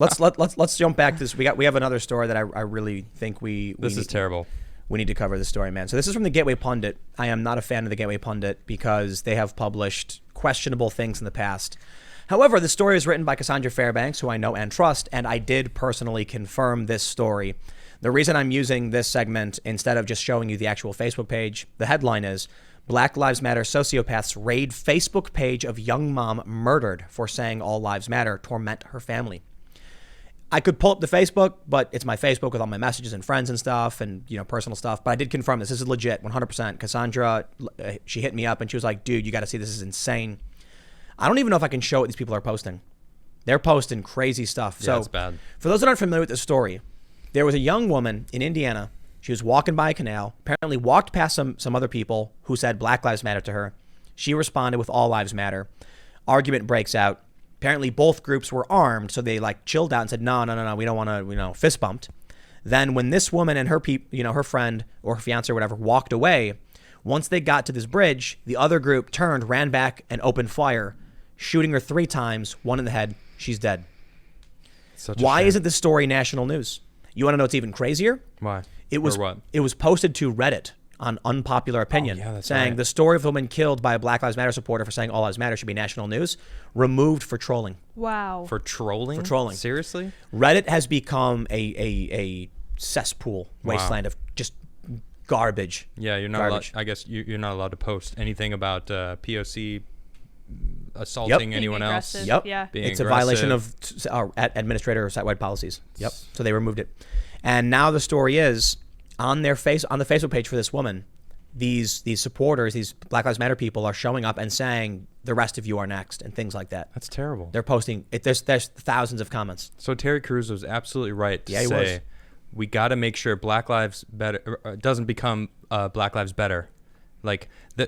Let's jump back to this. We have another story that I really think This is terrible. We need to cover this story, man. So this is from the Gateway Pundit. I am not a fan of the Gateway Pundit because they have published questionable things in the past. However, the story is written by Cassandra Fairbanks, who I know and trust, and I did personally confirm this story. The reason I'm using this segment instead of just showing you the actual Facebook page, the headline is, Black Lives Matter sociopaths raid Facebook page of young mom murdered for saying all lives matter, torment her family. I could pull up the Facebook, but it's my Facebook with all my messages and friends and stuff and, personal stuff. But I did confirm this. This is legit, 100%. Cassandra, she hit me up and she was like, dude, you got to see, this is insane. I don't even know if I can show what these people are posting. They're posting crazy stuff. Yeah, it's bad. For those that aren't familiar with this story, there was a young woman in Indiana. She was walking by a canal, apparently walked past some other people who said Black Lives Matter to her. She responded with all lives matter. Argument breaks out. Apparently both groups were armed, so they chilled out and said, no, we don't want to, fist bumped. Then when this woman and her her friend or her fiance or whatever walked away, once they got to this bridge, the other group turned, ran back and opened fire, shooting her 3 times, 1 in the head. She's dead. Why isn't this story national news? You want to know what's even crazier? Why? It was posted to Reddit on Unpopular Opinion, saying the story of the woman killed by a Black Lives Matter supporter for saying all lives matter should be national news, removed for trolling. Wow. For trolling? For trolling. Seriously? Reddit has become a cesspool, wasteland of just garbage. Yeah, you're not allowed, I guess you're not allowed to post anything about POC assaulting anyone else. Yep. Yeah. It's a violation of administrator or site-wide policies. Yep. So they removed it. And now the story is on the Facebook page for this woman, these supporters, these Black Lives Matter people are showing up and saying the rest of you are next and things like that. That's terrible. They're posting it. There's thousands of comments. So Terry Crews was absolutely right to he say was. We got to make sure Black Lives Better doesn't become Black Lives Better.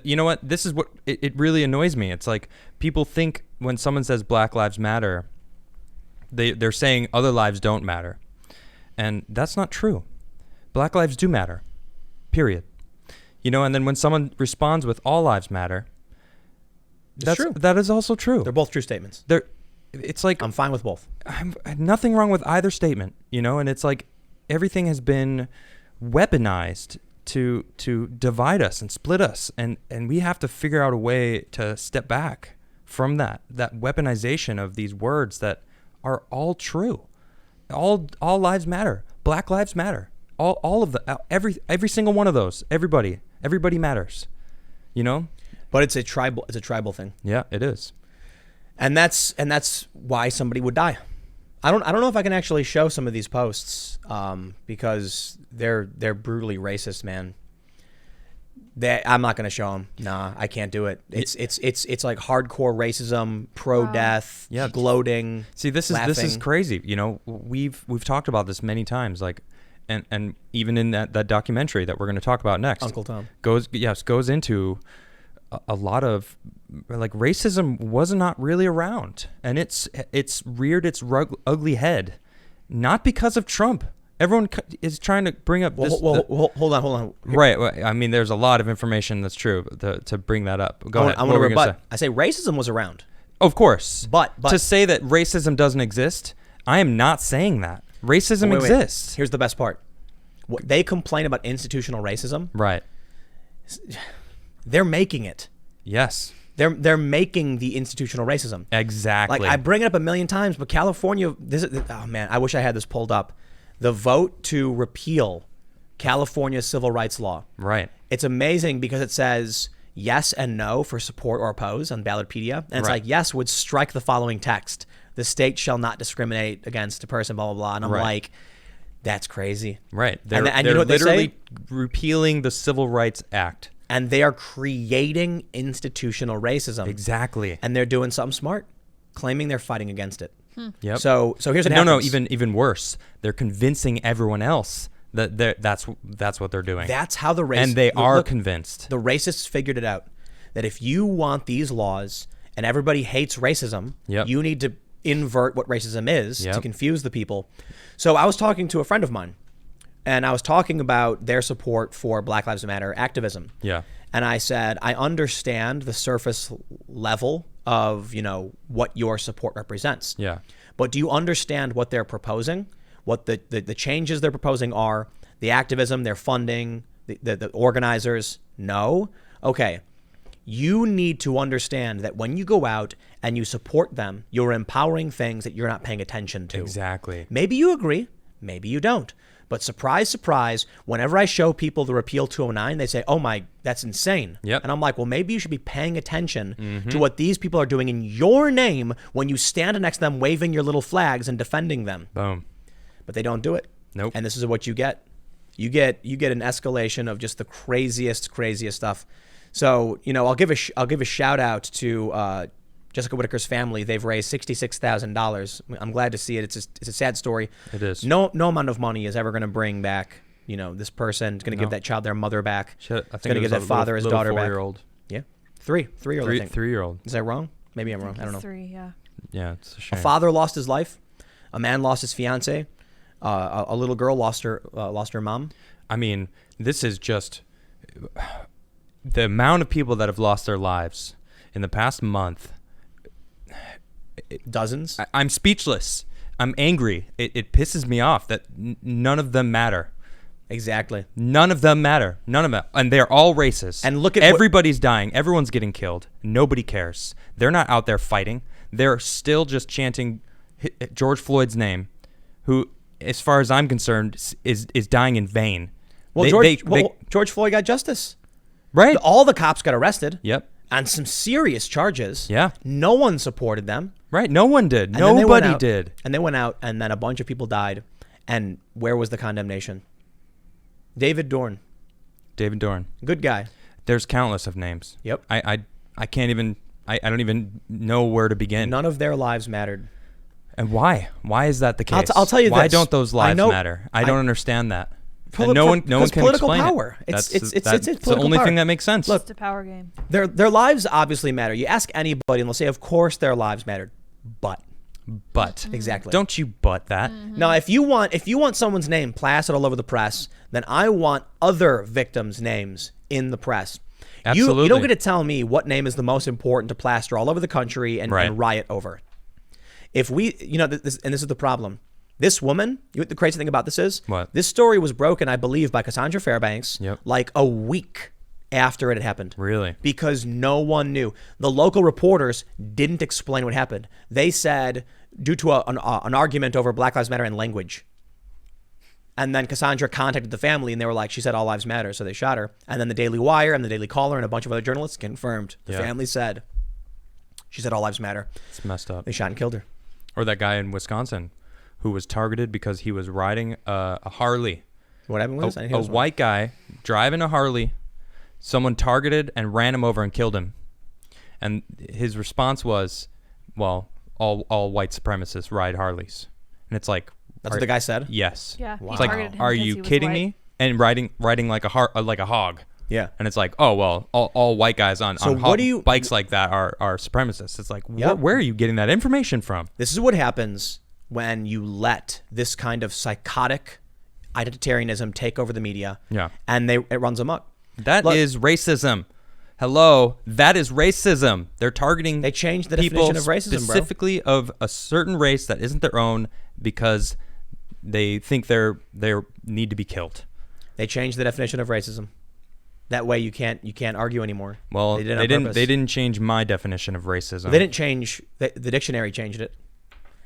You know what? This is what it really annoys me. It's like people think when someone says Black Lives Matter, they're saying other lives don't matter. And that's not true. Black lives do matter, period. And then when someone responds with all lives matter, that's true. That is also true. They're both true statements. It's like I'm fine with both. Nothing wrong with either statement, and it's like everything has been weaponized to divide us and split us, and we have to figure out a way to step back from that weaponization of these words that are all true. All lives matter. Black lives matter. All of the every single one of those. Everybody matters. But it's a tribal thing. Yeah, it is. And that's why somebody would die. I don't know if I can actually show some of these posts because they're brutally racist, man. I'm not going to show them. Nah, I can't do it. It's like hardcore racism, pro-death, gloating. See, this is crazy. We've talked about this many times. And even in that documentary that we're going to talk about next, Uncle Tom goes into a lot of racism was not really around, and it's reared its ugly head, not because of Trump. Everyone is trying to bring up this. Hold on. Right. I mean, there's a lot of information that's true to bring that up. Go ahead. I want to rebut. I say racism was around. Of course. But to say that racism doesn't exist, I am not saying that. Racism exists. Here's the best part. They complain about institutional racism. Right. They're making it. Yes. They're making the institutional racism. Exactly. I bring it up a million times, but California, oh man, I wish I had this pulled up. The vote to repeal California's civil rights law. Right. It's amazing because it says yes and no for support or oppose on Ballotpedia. And it's yes would strike the following text. The state shall not discriminate against a person, blah, blah, blah. And I'm like, that's crazy. Right. They're you know what literally repealing the Civil Rights Act. And they are creating institutional racism. Exactly. And they're doing something smart, claiming they're fighting against it. Yep. So here's what happens. No, even worse. They're convincing everyone else that that's what they're doing. That's how the racists... And they are convinced. The racists figured it out. That if you want these laws and everybody hates racism, you need to invert what racism is to confuse the people. So I was talking to a friend of mine, and I was talking about their support for Black Lives Matter activism. Yeah. And I said, I understand the surface level of, what your support represents. Yeah. But do you understand what they're proposing? What the changes they're proposing are? The activism, they're funding, the organizers? No? Okay. You need to understand that when you go out and you support them, you're empowering things that you're not paying attention to. Exactly. Maybe you agree, maybe you don't. But surprise, surprise, whenever I show people the repeal 209, they say, oh my, that's insane. Yep. And I'm like, well, maybe you should be paying attention to what these people are doing in your name when you stand next to them waving your little flags and defending them. Boom. But they don't do it. Nope. And this is what you get. You get an escalation of just the craziest stuff. So, I'll give a shout out to Jessica Whitaker's family. They've raised $66,000. I'm glad to see it. It's a sad story. It is. No amount of money is ever going to bring back, this person. It's going to give that child their mother back. I think it's going to give that father his daughter back. 4-year-old. Yeah. Three-year-old, I think. 3-year-old. Is that wrong? Maybe I'm wrong. I don't know. 3, yeah. Yeah, it's a shame. A father lost his life. A man lost his fiance. A little girl lost her mom. I mean, this is just the amount of people that have lost their lives in the past month. Dozens. I'm speechless. I'm angry. It pisses me off that none of them matter. Exactly. None of them matter. None of them. And they're all racist. And look at everybody's dying. Everyone's getting killed. Nobody cares. They're not out there fighting. They're still just chanting George Floyd's name, who, as far as I'm concerned, is dying in vain. Well, George Floyd got justice. Right. All the cops got arrested. Yep. On some serious charges. Yeah. No one supported them. Right. No one did. And Nobody did. And they went out, and then a bunch of people died. And where was the condemnation? David Dorn. Good guy. There's countless of names. Yep. I can't even. I don't even know where to begin. None of their lives mattered. And why? Why is that the case? I'll tell you why this. don't those lives matter? I don't understand that. And no one can political explain power. it. It's That's political the only power. thing that makes sense. Look, It's a power game. their lives obviously matter. You ask anybody, and they'll say, "Of course, their lives mattered." But exactly. Don't you but that? Now, if you want someone's name plastered all over the press, then I want other victims' names in the press. Absolutely. You don't get to tell me what name is the most important to plaster all over the country and riot over. If we, this is the problem. This woman, the crazy thing about this is, What? This story was broken, I believe, by Cassandra Fairbanks, like a week after it had happened. Really? Because no one knew. The local reporters didn't explain what happened. They said, due to an argument over Black Lives Matter and language. And then Cassandra contacted the family, and they were like, she said all lives matter, so they shot her. And then the Daily Wire and the Daily Caller and a bunch of other journalists confirmed. The family said, she said all lives matter. It's messed up. They shot and killed her. Or that guy in Wisconsin who was targeted because he was riding a Harley. What happened with this? A white guy driving a Harley. Someone targeted and ran him over and killed him. And his response was, well, all white supremacists ride Harleys. And it's like... That's what the guy said? Yes. Yeah. Wow. It's like, are you kidding me? And riding like a hog. Yeah. And it's like, oh, well, all white guys on bikes like that are supremacists. It's like, where are you getting that information from? This is what happens when you let this kind of psychotic identitarianism take over the media. Yeah. And it runs amok. That is racism. Hello, that is racism. They're targeting They changed the people definition of racism, specifically of a certain race that isn't their own because they think they need to be killed. They changed the definition of racism. That way you can't argue anymore. Well, they didn't change my definition of racism. They didn't change the dictionary changed it.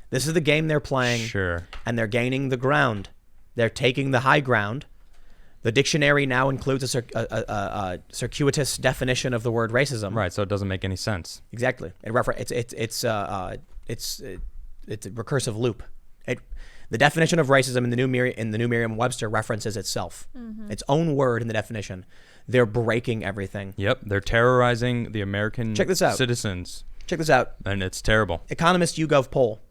This is the game they're playing. Sure. And they're gaining the ground. They're taking the high ground. The dictionary now includes a circuitous definition of the word racism. Right, so it doesn't make any sense. Exactly. It's a recursive loop. The definition of racism in the new Merriam-Webster references itself. Its own word in the definition. They're breaking everything. Yep, they're terrorizing the American citizens. Check this out. And it's terrible. Economist YouGov poll.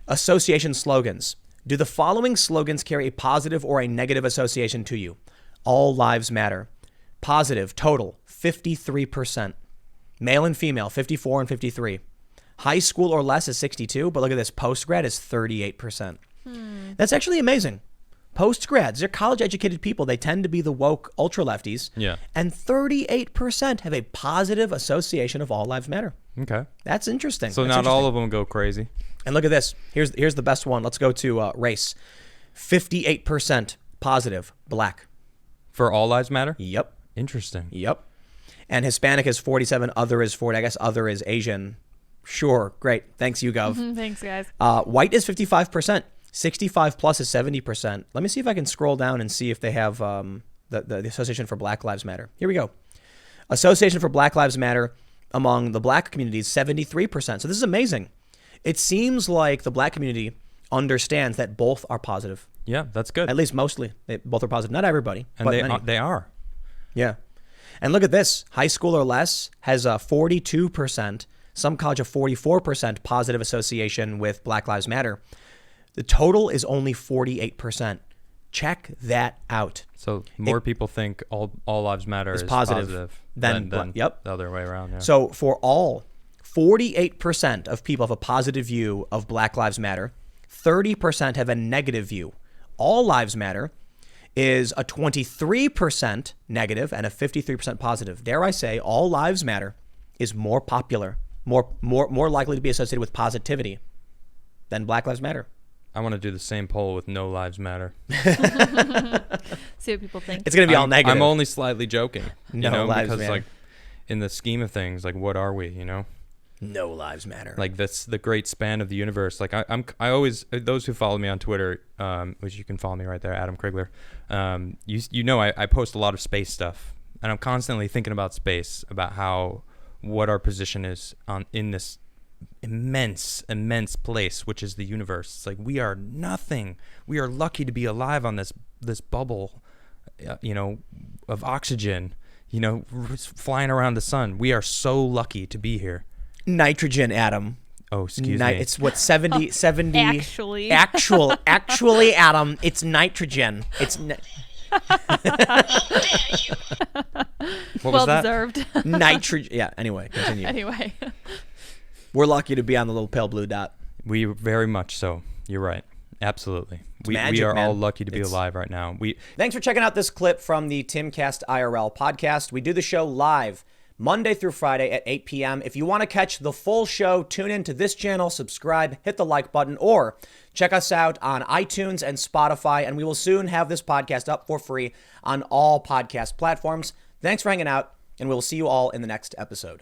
Association slogans. Do the following slogans carry a positive or a negative association to you? All lives matter. Positive, total, 53%. Male and female, 54 and 53. High school or less is 62, but look at this. Post-grad is 38%. That's actually amazing. Post-grads, they're college-educated people. They tend to be the woke ultra-lefties. Yeah. And 38% have a positive association of all lives matter. Okay. That's interesting. So That's not all interesting. of them go crazy. And look at this. Here's the best one. Let's go to race. 58% positive black. For all lives matter? Yep. Interesting. Yep. And Hispanic is 47. Other is 40. I guess other is Asian. Sure. Great. Thanks, YouGov. Thanks, guys. White is 55%. 65 plus is 70%. Let me see if I can scroll down and see if they have the Association for Black Lives Matter. Here we go. Association for Black Lives Matter among the black community is 73%. So this is amazing. It seems like the black community understands that both are positive. Yeah, that's good. At least mostly. Both are positive. Not everybody. And but they are. Yeah. And look at this. High school or less has 42%. Some college have 44% positive association with Black Lives Matter. The total is only 48%. Check that out. So more people think all lives matter is positive than yep. the other way around. Yeah. So for all, 48% of people have a positive view of Black Lives Matter. 30% have a negative view. All lives matter is a 23% negative and a 53% positive. Dare I say, all lives matter is more popular, more likely to be associated with positivity than Black Lives Matter. I want to do the same poll with no lives matter. See what people think. It's going to be all negative. I'm only slightly joking. No lives because matter. like in the scheme of things, like what are we, No lives matter. Like that's the great span of the universe. Like I always, those who follow me on Twitter, which you can follow me right there, Adam Krigler. I post a lot of space stuff, and I'm constantly thinking about space, about what our position is in this immense place, which is the universe. It's like we are nothing. We are lucky to be alive on this bubble, of oxygen, flying around the sun. We are so lucky to be here. Nitrogen, Adam. Oh, excuse me. It's what 70 Actually. actually, Adam, it's nitrogen. It's What well was that? deserved. nitrogen. Yeah, anyway, continue. Anyway. We're lucky to be on the little pale blue dot. We very much so. You're right. Absolutely. We magic, are man. all lucky to be alive right now. Thanks for checking out this clip from the Timcast IRL podcast. We do the show live Monday through Friday at 8 p.m. If you want to catch the full show, tune in to this channel, subscribe, hit the like button, or check us out on iTunes and Spotify, and we will soon have this podcast up for free on all podcast platforms. Thanks for hanging out, and we'll see you all in the next episode.